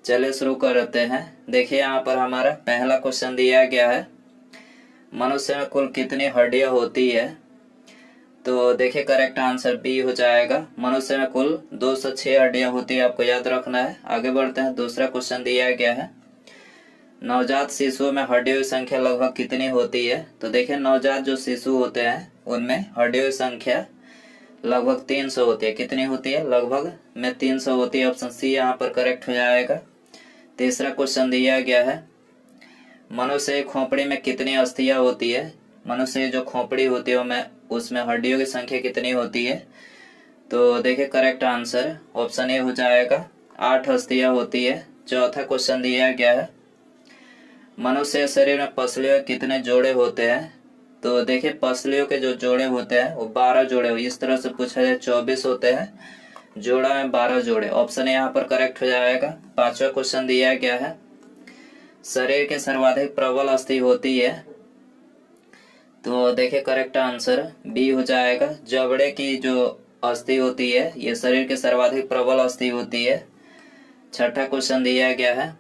चलिए शुरू करते हैं। देखिए यहाँ पर हमारा पहला क्वेश्चन दिया गया है, मनुष्य में कुल कितनी हड्डियां होती है। तो देखिए करेक्ट आंसर बी हो जाएगा। मनुष्य में कुल 206 हड्डियां होती है, आपको याद रखना है। आगे बढ़ते हैं। दूसरा क्वेश्चन दिया गया है, नवजात शिशुओं में हड्डियों की संख्या लगभग कितनी होती है। तो देखिए नवजात जो शिशु होते हैं उनमें हड्डियों की संख्या लगभग 300 होती है। कितनी होती है? लगभग में 300 होती है। ऑप्शन सी यहाँ पर करेक्ट हो जाएगा। तीसरा क्वेश्चन दिया गया है, मनुष्य की खोपड़ी में कितनी अस्थियां होती है। मनुष्य की जो खोपड़ी होती है उसमें हड्डियों की संख्या कितनी होती है। तो देखिए करेक्ट आंसर ऑप्शन ए हो जाएगा, 8 अस्थियां होती है। चौथा क्वेश्चन दिया गया है, मनुष्य के शरीर में पसलियों के कितने जोड़े होते हैं। तो देखिए पसलियों के जो जोड़े होते हैं वो 12 जोड़े, इस तरह से पूछा जाए 24 होते हैं, जोड़ा में 12 जोड़े। ऑप्शन ए यहाँ पर करेक्ट हो जाएगा। पांचवा क्वेश्चन दिया गया है, शरीर के सर्वाधिक प्रबल अस्थि होती है। तो देखिए करेक्ट आंसर बी हो जाएगा। जबड़े की जो अस्थि होती है ये शरीर के सर्वाधिक प्रबल अस्थि होती है। छठा क्वेश्चन दिया गया है,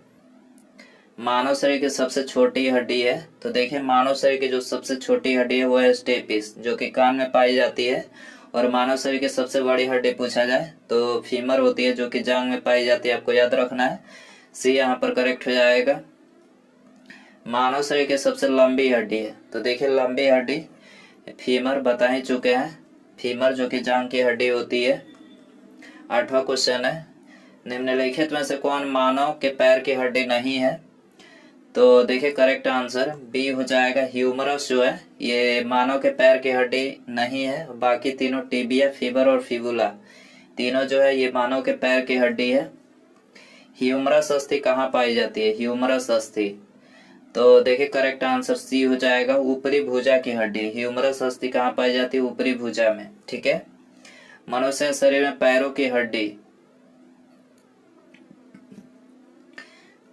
मानव शरीर की सबसे छोटी हड्डी है। तो देखिए मानव शरीर की जो सबसे छोटी हड्डी है वो है स्टेपिस, जो कि कान में पाई जाती है। और मानव शरीर की सबसे बड़ी हड्डी पूछा जाए तो फीमर होती है, जो कि जांघ में पाई जाती है, आपको याद रखना है। सी यहाँ पर करेक्ट हो जाएगा। मानव शरीर की सबसे लंबी हड्डी है। तो देखिए लंबी हड्डी फीमर बता ही चुके हैं, फीमर जो कि जांघ की हड्डी होती है। आठवां क्वेश्चन है, निम्नलिखित में से कौन मानव के पैर की हड्डी नहीं है। तो देखिए करेक्ट आंसर बी हो जाएगा। ह्यूमरस जो है ये मानव के पैर की हड्डी नहीं है। बाकी तीनों टिबिया, फीबर और फिबुला तीनों जो है ये मानव के पैर की हड्डी है। ह्यूमरस अस्थि कहाँ पाई जाती है? ह्यूमरस अस्थि, तो देखिए करेक्ट आंसर सी हो जाएगा, ऊपरी भुजा की हड्डी। ह्यूमरस अस्थि कहाँ पाई जाती है? ऊपरी भुजा में। ठीक है। मनुष्य शरीर में पैरों की हड्डी,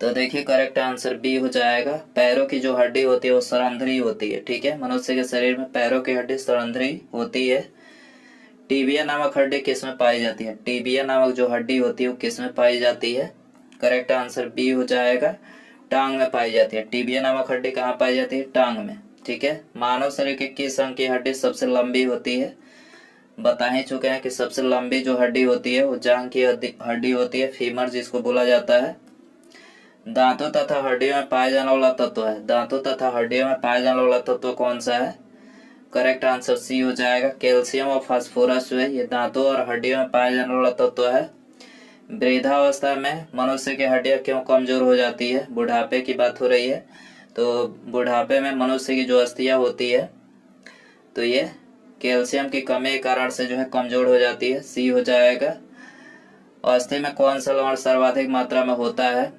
तो देखिए करेक्ट आंसर बी हो जाएगा। पैरों की जो हड्डी होती है वो सरंध्री होती है। ठीक है, मनुष्य के शरीर में पैरों की हड्डी सरंध्री होती है। टीबिया नामक हड्डी किस में पाई जाती है? टीबिया नामक जो हड्डी होती है वो किस में पाई जाती है? करेक्ट आंसर बी हो जाएगा, टांग में पाई जाती है। टीबिया नामक हड्डी कहाँ पाई जाती है? टांग में। ठीक है। मानव शरीर के किस अंग की हड्डी सबसे लंबी होती है? बता ही चुके हैं कि सबसे लंबी जो हड्डी होती है वो जांघ की हड्डी होती है, फीमर जिसको बोला जाता है। दांतों तथा हड्डियों में पाया जाने वाला तत्व है। दांतों तथा हड्डियों में पाया जाने वाला तत्व कौन सा है? करेक्ट आंसर सी हो जाएगा। कैल्शियम और फास्फोरस जो है ये दांतों और हड्डियों में पाया जाने वाला तत्व है। वृद्धावस्था में मनुष्य की हड्डियां क्यों कमजोर हो जाती है? बुढ़ापे की बात हो रही है, तो बुढ़ापे में मनुष्य की जो अस्थियां होती है तो ये कैल्शियम की कमी के कारण से जो है कमजोर हो जाती है। सी हो जाएगा। अस्थि में कौन सा लवण सर्वाधिक मात्रा में होता है?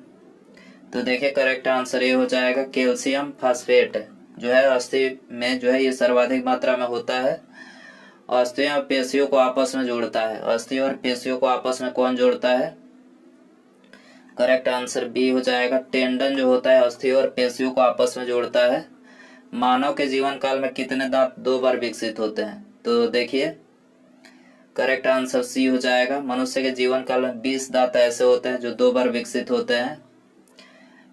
तो देखिए करेक्ट आंसर ये हो जाएगा, कैल्शियम फास्फेट जो है अस्थि में जो है ये सर्वाधिक मात्रा में होता है। अस्थि और पेशियों को आपस में जोड़ता है। अस्थि और पेशियों को आपस में कौन जोड़ता है? करेक्ट आंसर बी हो जाएगा। टेंडन जो होता है अस्थि और पेशियों को आपस में जोड़ता है। मानव के जीवन काल में कितने दांत 2 बार विकसित होते हैं? तो देखिए करेक्ट आंसर सी हो जाएगा। मनुष्य के जीवन काल में 20 दांत ऐसे होते हैं जो 2 बार विकसित होते हैं।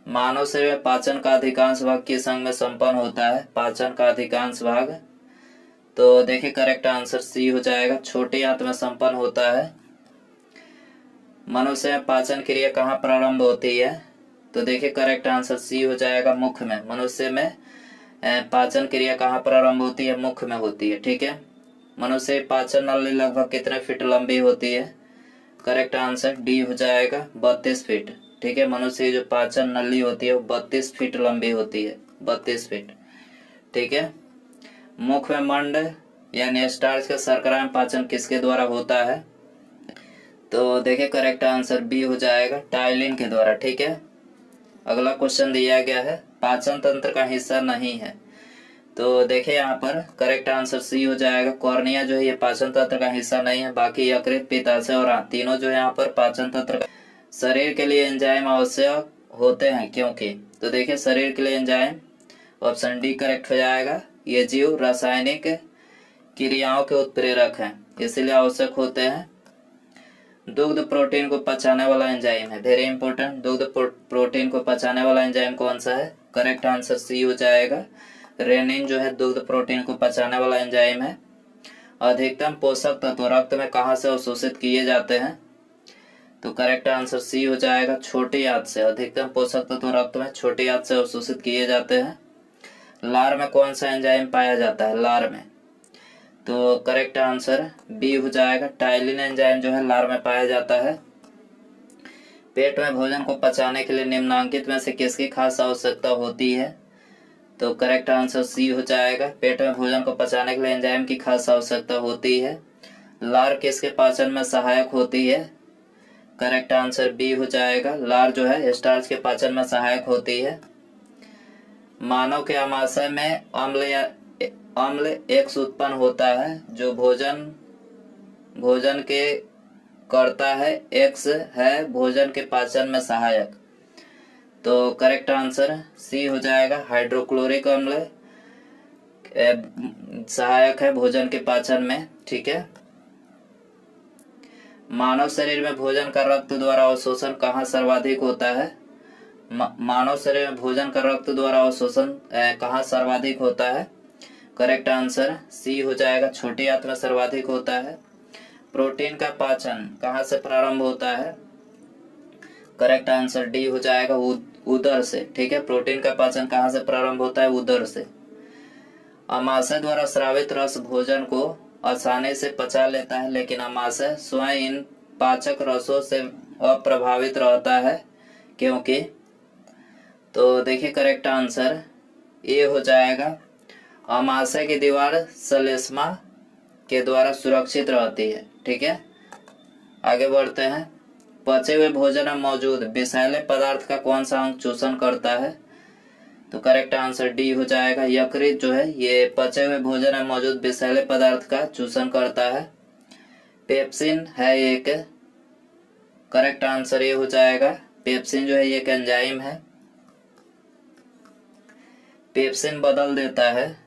मानव शरीर में पाचन का अधिकांश भाग किस अंग में संपन्न होता है? पाचन का अधिकांश भाग, तो देखिए करेक्ट आंसर सी हो जाएगा, छोटी आंत में संपन्न होता है। मनुष्य में पाचन क्रिया कहाँ प्रारंभ होती है? तो देखिए करेक्ट आंसर सी हो जाएगा, मुख में। मनुष्य में पाचन क्रिया कहाँ प्रारंभ होती है? मुख में होती है। ठीक है। मनुष्य पाचन नली लगभग कितने फीट लंबी होती है? करेक्ट आंसर डी हो जाएगा, 32 फीट। ठीक है, मनुष्य की जो पाचन नली होती है वो 32 फीट लंबी होती है, 32 फीट। ठीक है। मुख में मंड यानी स्टार्च का शर्करा में पाचन किसके द्वारा होता है? तो देखिए करेक्ट आंसर बी हो जाएगा, टाइलिन के द्वारा। ठीक है। अगला क्वेश्चन दिया गया है, पाचन तंत्र का हिस्सा नहीं है। तो देखिए यहाँ पर करेक्ट आंसर सी हो जाएगा, कॉर्निया जो है ये पाचन तंत्र का हिस्सा नहीं है। बाकी यकृत, पित्ताशय और आंत तीनों जो है यहाँ पर पाचन तंत्र का। शरीर के लिए एंजाइम आवश्यक होते हैं क्योंकि, तो देखिए शरीर के लिए एंजाइम ऑप्शन डी करेक्ट हो जाएगा। ये जीव रासायनिक क्रियाओं के उत्प्रेरक हैं, इसलिए आवश्यक होते हैं। दुग्ध प्रोटीन को पचाने वाला एंजाइम है, वेरी इंपॉर्टेंट। दुग्ध प्रोटीन को पचाने वाला एंजाइम कौन सा है? करेक्ट आंसर सी हो जाएगा। रेनिन जो है दुग्ध प्रोटीन को पचाने वाला एंजाइम है। अधिकतम पोषक तत्व रक्त में कहाँ से अवशोषित किए जाते हैं? तो करेक्ट आंसर सी हो जाएगा, छोटी आंत से। अधिकतम पोषक तत्व रक्त में छोटी आंत से अवशोषित किए जाते हैं। लार में कौन सा एंजाइम पाया जाता है? लार में, तो करेक्ट आंसर बी हो जाएगा। टाइलिन एंजाइम जो है लार में पाया जाता है। पेट में भोजन को पचाने के लिए निम्नलिखित में से किसकी खास आवश्यकता होती है? तो करेक्ट आंसर सी हो जाएगा। पेट में भोजन को पचाने के लिए एंजाइम की खास आवश्यकता होती है। लार किसके पाचन में सहायक होती है? करेक्ट आंसर बी हो जाएगा। लार जो है स्टार्च के पाचन में सहायक होती है। मानव के आमाशय में अम्ल एक्स उत्पन्न होता है, जो भोजन के करता है। एक्स है भोजन के पाचन में सहायक, तो करेक्ट आंसर सी हो जाएगा। हाइड्रोक्लोरिक अम्ल सहायक है भोजन के पाचन में, ठीक है। मानव शरीर में भोजन का रक्त द्वारा अवशोषण कहाँ सर्वाधिक होता है? मानव शरीर में भोजन का रक्त द्वारा अवशोषण कहाँ सर्वाधिक होता है? करेक्ट आंसर सी हो जाएगा, छोटी आंत में सर्वाधिक होता है। प्रोटीन का पाचन कहाँ से प्रारंभ होता है? करेक्ट आंसर डी हो जाएगा, उदर से, ठीक है। प्रोटीन का पाचन कहाँ से प्रारंभ होता है? उदर से। अमाशय द्वारा स्रावित रस भोजन को आसानी से पचा लेता है, लेकिन अमाशय स्वयं इन पाचक रसों से अप्रभावित रहता है, क्योंकि, तो देखिए करेक्ट आंसर ए हो जाएगा। अमाशय की दीवार श्लेष्मा के द्वारा सुरक्षित रहती है, ठीक है। आगे बढ़ते हैं। पचे हुए भोजन में मौजूद विषैले पदार्थ का कौन सा अंग चूषण करता है? तो करेक्ट आंसर डी हो जाएगा। यकृत जो है ये पचे हुए भोजन में मौजूद विषैले पदार्थ का चूषण करता है। पेप्सिन है एक, करेक्ट आंसर ये हो जाएगा। पेप्सिन जो है ये एक एंजाइम है, पेप्सिन बदल देता है।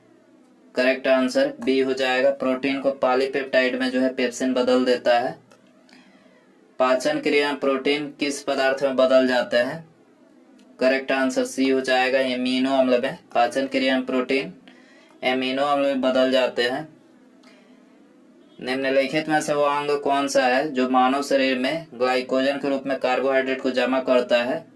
करेक्ट आंसर बी हो जाएगा। प्रोटीन को पॉलीपेप्टाइड में जो है पेप्सिन बदल देता है। पाचन क्रिया प्रोटीन किस पदार्थ में बदल जाते हैं? करेक्ट आंसर सी हो जाएगा, एमिनो अम्ल में। पाचन क्रिया में प्रोटीन एमिनो अम्ल में बदल जाते हैं। निम्नलिखित में से वो अंग कौन सा है जो मानव शरीर में ग्लाइकोजन के रूप में कार्बोहाइड्रेट को जमा करता है?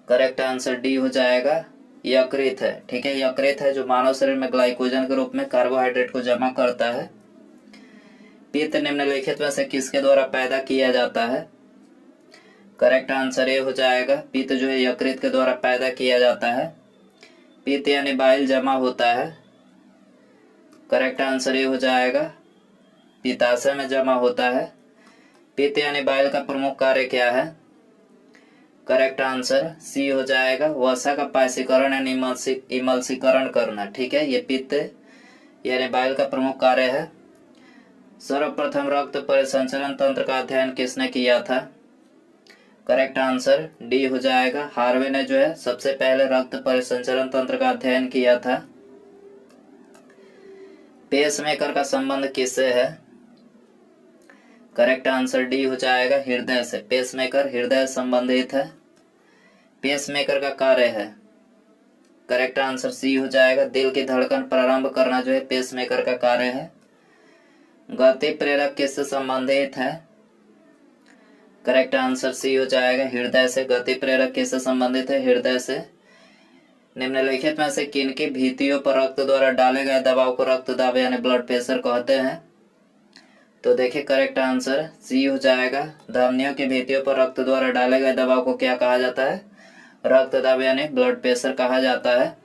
करेक्ट आंसर डी हो जाएगा, यकृत है, ठीक है। यकृत है जो मानव शरीर में ग्लाइकोजन के रूप में कार्बोहाइड्रेट को जमा करता है। पित्त निम्नलिखित में से किसके द्वारा पैदा किया जाता है? करेक्ट आंसर ये हो जाएगा, पित्त जो है यकृत के द्वारा पैदा किया जाता है। पित्त यानी बाइल जमा होता है। करेक्ट आंसर ये हो जाएगा, पित्ताशय में जमा होता है। पित्त यानी बाइल का प्रमुख कार्य क्या है? करेक्ट आंसर सी हो जाएगा, वसा का पायसीकरण यानी इमल्सीकरण करना, ठीक है। ये पित्त यानी बाइल का प्रमुख कार्य है। सर्वप्रथम रक्त परिसंचरण तंत्र का अध्ययन किसने किया था? करेक्ट आंसर डी हो जाएगा, हार्वे ने जो है सबसे पहले रक्त परिसंचरण तंत्र का अध्ययन किया था। पेसमेकर का संबंध किससे है? करेक्ट आंसर डी हो जाएगा, हृदय से। पेसमेकर हृदय संबंधित है। पेसमेकर का कार्य है, करेक्ट आंसर सी हो जाएगा, दिल की धड़कन प्रारंभ करना जो है पेसमेकर का कार्य है। गति प्रेरक किससे संबंधित है? करेक्ट आंसर सी हो जाएगा, हृदय से। गति प्रेरक किससे संबंधित है? हृदय से। निम्नलिखित में से किनकी भित्तियों पर रक्त द्वारा डाले गए दबाव को रक्तदाब यानी ब्लड प्रेशर कहते हैं? तो देखिए करेक्ट आंसर सी हो जाएगा, धमनियों की भित्तियों पर रक्त द्वारा डाले गए दबाव को क्या कहा जाता है? रक्तदाब यानी ब्लड प्रेशर कहा जाता है।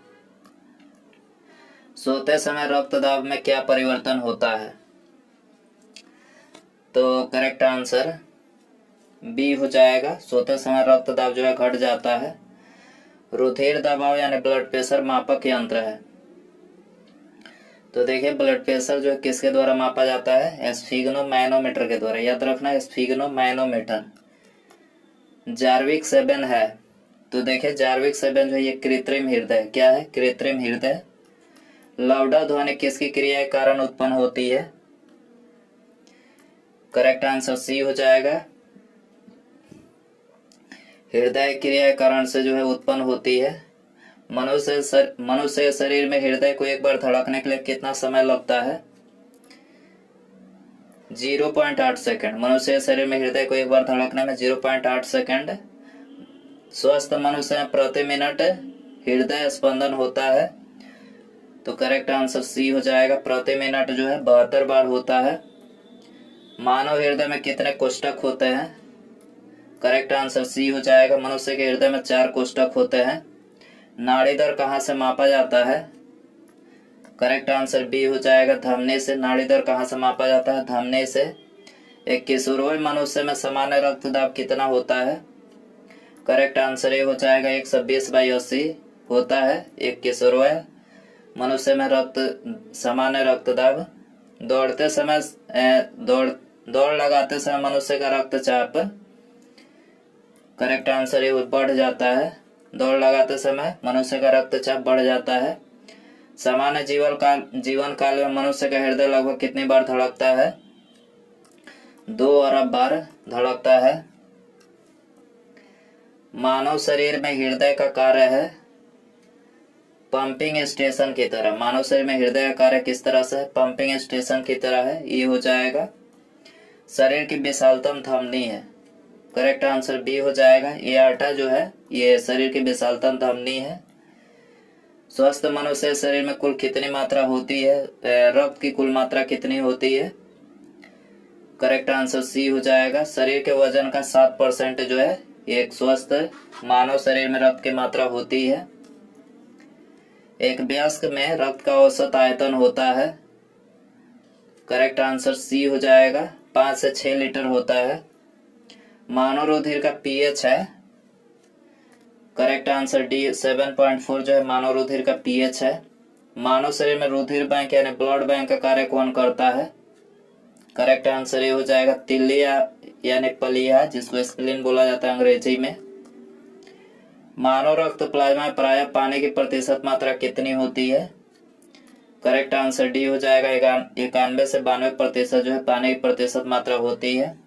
सोते समय रक्तदाब में क्या परिवर्तन होता है? तो करेक्ट आंसर बी हो जाएगा, सोते समय रक्तदाब जो है घट जाता है। रुधिर दबाव यानी ब्लड प्रेशर मापक यंत्र है। तो देखिए ब्लड प्रेशर जो है किसके द्वारा मापा जाता है? स्फिग्नोमैनोमीटर के द्वारा, याद रखना स्फिग्नोमैनोमीटर। जार्विक 7 है, तो देखिए जार्विक 7 जो है ये कृत्रिम हृदय, क्या है? कृत्रिम हृदय। लाउडा ध्वनि किसकी क्रिया के कारण उत्पन्न होती है? करेक्ट आंसर सी हो जाएगा। हृदय क्रिया कारण से जो है उत्पन्न होती है। मनुष्य शरीर में हृदय को एक बार धड़कने के लिए कितना समय लगता है? 0.8 सेकंड। मनुष्य शरीर में हृदय को एक बार धड़कने में 0.8 सेकंड। स्वस्थ मनुष्य में प्रति मिनट हृदय स्पंदन होता है। तो करेक्ट आंसर सी हो जाएगा। प्रति मिनट जो है 72 बार होता है। मानव हृदय में कितने कोष्ठक होते हैं? करेक्ट आंसर सी हो जाएगा। मनुष्य के हृदय में 4 कोष्ठक होते हैं। नाड़ी दर कहाँ से मापा जाता है? करेक्ट आंसर बी हो जाएगा, धमनी से। नाड़ी दर कहाँ से मापा जाता है? धमनी से। एक किशोरवय मनुष्य में सामान्य रक्तदाब कितना होता है? करेक्ट आंसर ए हो जाएगा, 120/80 होता है एक किशोरवय मनुष्य में सामान्य रक्तदाब। दौड़ते समय दौड़ लगाते समय मनुष्य का रक्तचाप, करेक्ट आंसर ए बढ़ जाता है। दौड़ लगाते समय मनुष्य का रक्तचाप बढ़ जाता है। सामान्य जीवन काल में मनुष्य का हृदय लगभग कितनी बार धड़कता है? 2 अरब बार धड़कता है। मानव शरीर में हृदय का कार्य है पंपिंग स्टेशन की तरह। मानव शरीर में हृदय का कार्य किस तरह से है? पंपिंग स्टेशन की तरह है। ये हो जाएगा। शरीर की विशालतम धमनी है। करेक्ट आंसर बी हो जाएगा। ये आटा जो है ये शरीर की विशालतम धमनी है। स्वस्थ मनुष्य शरीर में कुल कितनी मात्रा होती है? रक्त की कुल मात्रा कितनी होती है? करेक्ट आंसर सी हो जाएगा। शरीर के वजन का 7% जो है एक स्वस्थ मानव शरीर में रक्त की मात्रा होती है। एक वयस्क में रक्त का औसत आयतन होता है। करेक्ट आंसर सी हो जाएगा, 5 से 6 लीटर होता है। मानव रुधिर का पीएच है। करेक्ट आंसर डी, 7.4 जो है मानव रुधिर का पीएच है। मानव शरीर में रुधिर बैंक यानी ब्लड बैंक का कार्य कौन करता है? करेक्ट आंसर ये हो जाएगा, तिल्लिया यानी पलिया, जिसको स्प्लीन बोला जाता है अंग्रेजी में। मानव रक्त प्लाज्मा में प्रायः पानी की प्रतिशत मात्रा कितनी होती है? करेक्ट आंसर डी हो जाएगा, 91 से 92% जो है पानी की प्रतिशत मात्रा होती है।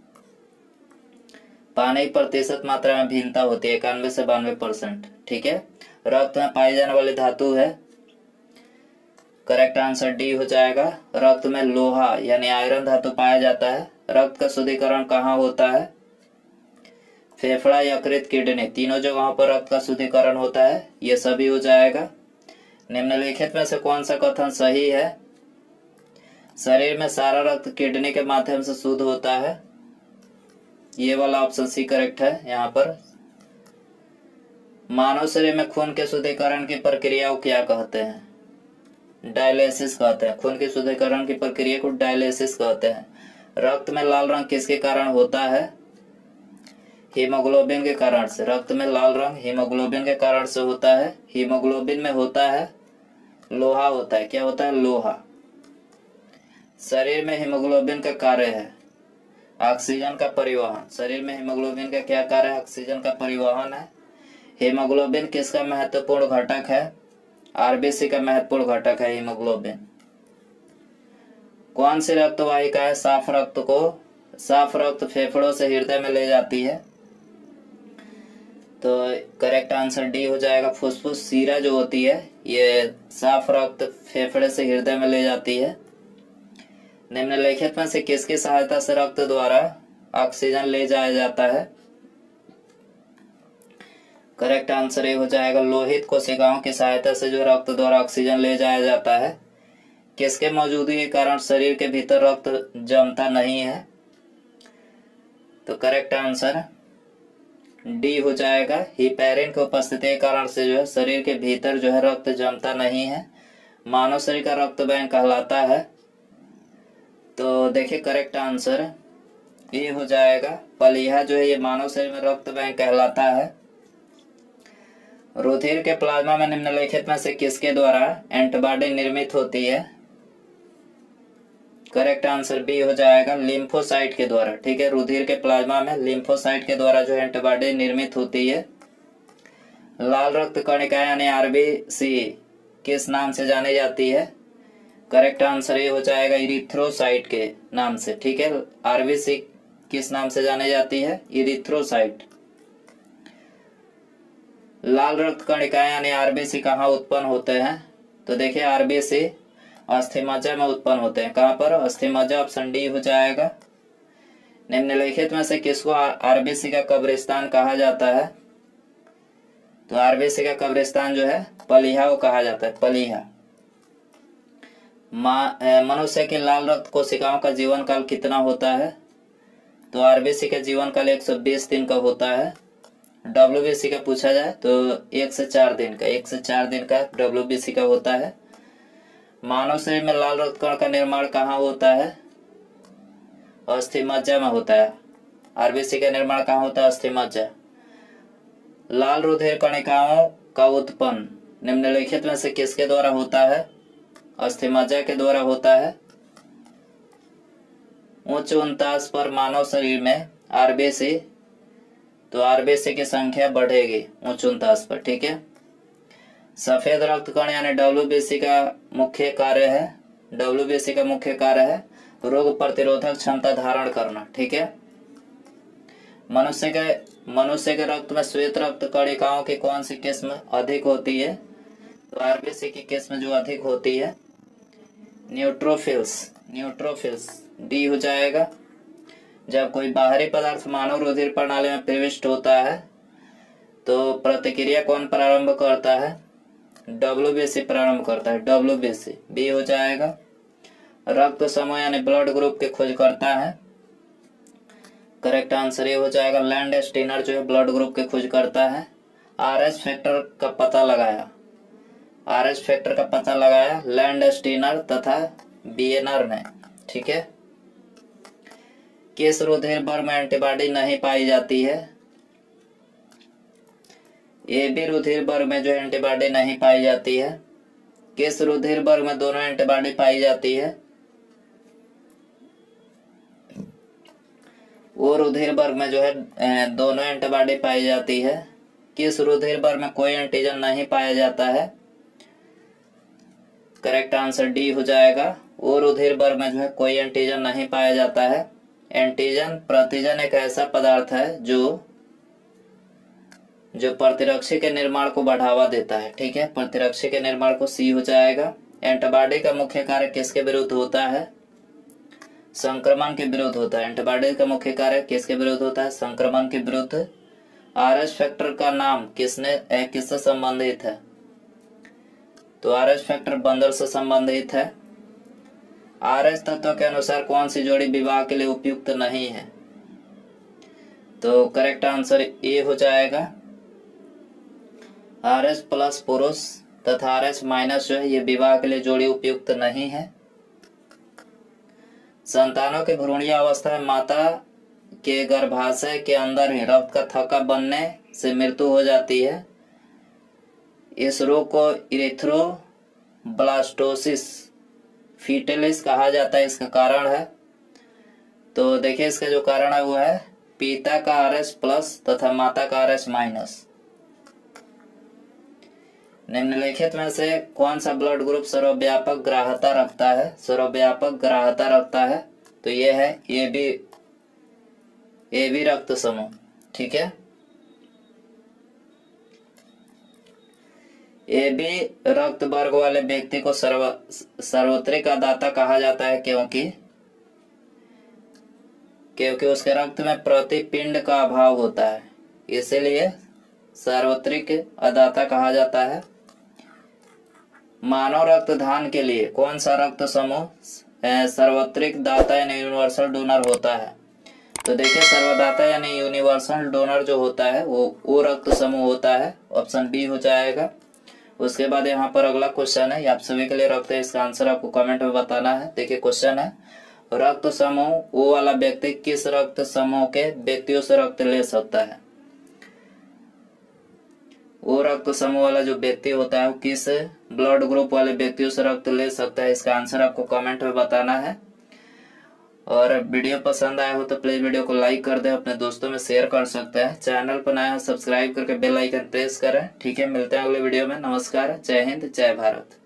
पानी की प्रतिशत मात्रा में भिन्नता होती है, 91 से 92%। ठीक है। रक्त में पाई जाने वाली धातु है। करेक्ट आंसर डी हो जाएगा, रक्त में लोहा यानी आयरन धातु पाया जाता है। रक्त का शुद्धिकरण कहाँ होता है? फेफड़ा, यकृत, किडनी, तीनों जगहों पर रक्त का शुद्धिकरण होता है। ये सभी हो जाएगा। निम्नलिखित में से कौन सा कथन सही है? शरीर में सारा रक्त किडनी के माध्यम से शुद्ध होता है। ये वाला ऑप्शन सी करेक्ट है। यहाँ पर मानव शरीर में खून के शुद्धिकरण की प्रक्रिया को क्या कहते हैं? डायलिसिस कहते हैं। खून के शुद्धिकरण की प्रक्रिया को डायलिसिस कहते हैं। रक्त में लाल रंग किसके कारण होता है? हीमोग्लोबिन के कारण से। रक्त में लाल रंग हीमोग्लोबिन के कारण से होता है। हीमोग्लोबिन में होता है लोहा होता है। क्या होता है? लोहा। शरीर में हीमोग्लोबिन का कार्य है ऑक्सीजन का परिवहन। शरीर में हीमोग्लोबिन का क्या कार्य है? ऑक्सीजन का परिवहन है। हीमोग्लोबिन किसका महत्वपूर्ण घटक है? आरबीसी का महत्वपूर्ण घटक है हीमोग्लोबिन। कौन सी रक्त वाहिका है साफ रक्त फेफड़ों से हृदय में ले जाती है? तो करेक्ट आंसर डी हो जाएगा, फुसफुस सीरा जो होती है ये साफ रक्त फेफड़े से हृदय में ले जाती है। निम्नलिखित में से किसकी सहायता से रक्त द्वारा ऑक्सीजन ले जाया जाता है? करेक्ट आंसर ये हो जाएगा, लोहित कोशिकाओं की सहायता से जो रक्त द्वारा ऑक्सीजन ले जाया जाता है। किसके मौजूदगी के कारण शरीर के भीतर रक्त जमता नहीं है? तो करेक्ट आंसर डी हो जाएगा, हिपैरिन की उपस्थिति के कारण से जो है शरीर के भीतर जो है रक्त जमता नहीं है। मानव शरीर का रक्त बैंक कहलाता है। तो देखिए करेक्ट आंसर ये हो जाएगा, पलिया जो है ये मानव शरीर में रक्त बैंक कहलाता है। रुधिर के प्लाज्मा में निम्नलिखित में से किसके द्वारा एंटीबॉडी निर्मित होती है? करेक्ट आंसर बी हो जाएगा, लिम्फोसाइट के द्वारा। ठीक है, रुधिर के प्लाज्मा में लिम्फोसाइट के द्वारा जो एंटीबॉडी निर्मित होती है। लाल रक्त कणिका यानी आरबीसी किस नाम से जानी जाती है? करेक्ट आंसर ये हो जाएगा इरिथ्रोसाइट के नाम से। ठीक है, आरबीसी किस नाम से जानी जाती है? इरिथ्रोसाइट। लाल रक्त कणिकाएं यानी आरबीसी कहाँ उत्पन्न होते हैं? तो देखिए आरबीसी अस्थिमज्जा में उत्पन्न होते हैं। कहाँ पर? अस्थिमज्जा, ऑप्शन डी हो जाएगा। निम्नलिखित में से किसको आरबीसी का कब्रिस्तान कहा जाता है? तो आरबीसी का कब्रिस्तान जो है पलिहा को कहा जाता है, पलिहा। मनुष्य के लाल रक्त कोशिकाओं का जीवन काल कितना होता है? तो आरबीसी का जीवन काल 120 दिन का होता है। डब्ल्यूबीसी का पूछा जाए तो 1 से 4 दिन का, 1 से 4 दिन का डब्ल्यूबीसी का होता है। मानव शरीर में लाल रक्त कण का निर्माण कहाँ होता है? अस्थिमज्जा में होता है। आरबीसी का निर्माण कहाँ होता है? अस्थिमज्जा। लाल रुधिर कणिकाओं का उत्पन्न निम्नलिखित में से किसके द्वारा होता है? अस्थिमज्जा के द्वारा होता है। उच्च उनतास पर मानव शरीर में आरबीसी, तो आरबीसी की संख्या बढ़ेगी उच्च उनतास पर। ठीक है, सफेद रक्त कण यानी डब्ल्यूबीसी का मुख्य कार्य है, डब्ल्यूबीसी का मुख्य कार्य है रोग प्रतिरोधक क्षमता धारण करना। ठीक है, मनुष्य के रक्त में श्वेत रक्त कणिकाओं की कौन सी किस्म अधिक होती है? तो आरबीसी की किस्म जो अधिक होती है न्यूट्रोफिल्स, न्यूट्रोफिल्स डी हो जाएगा। जब कोई बाहरी पदार्थ मानव रुधिर प्रणाली में प्रविष्ट होता है तो प्रतिक्रिया कौन प्रारंभ करता है? डब्ल्यूबीसी प्रारंभ करता है, डब्ल्यूबीसी बी हो जाएगा। रक्त समूह यानी ब्लड ग्रुप की खोज करता है। करेक्ट आंसर ये हो जाएगा लैंड स्टीनर जो है ब्लड ग्रुप की खोज करता है। आरएच फैक्टर का पता लगाया, आरएच फैक्टर का पता लगाया लैंड स्टीनर तथा बीएनआर ने। ठीक है, किस रुधिर वर्ग में एंटीबॉडी नहीं पाई जाती है? ए बी रुधिर वर्ग में जो एंटीबॉडी नहीं पाई जाती है। किस रुधिर वर्ग में दोनों एंटीबॉडी पाई जाती है? वो रुधिर वर्ग में जो है दोनों एंटीबॉडी पाई जाती है। किस रुधिर वर्ग में कोई एंटीजन नहीं पाया जाता है? करेक्ट आंसर डी हो जाएगा। वो रुधिर वर्ग में जो है कोई एंटीजन नहीं पाया जाता है। एंटीजन प्रतिजन एक ऐसा पदार्थ है जो प्रतिरक्षी के निर्माण को बढ़ावा देता है। ठीक है, प्रतिरक्षी के निर्माण को सी हो जाएगा। एंटीबॉडी का मुख्य कार्य किसके विरुद्ध होता है? संक्रमण के विरुद्ध होता है। एंटीबॉडी का मुख्य कार्य किसके विरुद्ध होता है? संक्रमण के विरुद्ध। आरएच फैक्टर का नाम किससे संबंधित है? तो आरएच फैक्टर बंदर से संबंधित है। आरएच तत्व के अनुसार कौन सी जोड़ी विवाह के लिए उपयुक्त नहीं है? तो करेक्ट आंसर ए हो जाएगा। आरएच प्लस पुरुष तथा आरएच माइनस जो है ये विवाह के लिए जोड़ी उपयुक्त नहीं है। संतानों के भ्रूणीय अवस्था में माता के गर्भाशय के अंदर ही रक्त का थक्का बनने से मृत्यु हो जाती है। इस रोग को इरिथ्रोब्लास्टोसिस फीटलिस कहा जाता है। इसका कारण है, तो देखिए इसका जो कारण है वो है पिता का आरएच प्लस तथा माता का आरएच माइनस। निम्नलिखित में से कौन सा ब्लड ग्रुप सर्वव्यापक ग्राह्यता रखता है? सर्वव्यापक ग्राह्यता रखता है तो ये है ए बी रक्त समूह। ठीक है, ए बी रक्त वर्ग वाले व्यक्ति को सर्वोत्तरिक दाता कहा जाता है क्योंकि उसके रक्त में प्रतिपिंड का अभाव होता है, इसीलिए सार्वत्रिक अदाता कहा जाता है। मानव रक्त दान के लिए कौन सा रक्त समूह सर्वत्रिक दाता यानी यूनिवर्सल डोनर होता है? तो देखिए सर्वदाता यानी यूनिवर्सल डोनर जो होता है वो रक्त समूह होता है, ऑप्शन बी हो जाएगा। उसके बाद यहाँ पर अगला क्वेश्चन है, आप सभी के लिए रखते हैं, इसका आंसर आपको कमेंट में बताना है। देखिए क्वेश्चन है, रक्त समूह वो वाला व्यक्ति किस रक्त समूह के व्यक्तियों से रक्त ले सकता है? वो रक्त समूह वाला जो व्यक्ति होता है वो किस ब्लड ग्रुप वाले व्यक्तियों से रक्त ले सकता है? इसका आंसर आपको कमेंट में बताना है। और वीडियो पसंद आया हो तो प्लीज वीडियो को लाइक कर दें, अपने दोस्तों में शेयर कर सकते हैं। चैनल पर नया है सब्सक्राइब करके बेल आइकन प्रेस करें। ठीक है, मिलते हैं अगले वीडियो में। नमस्कार, जय हिंद, जय भारत।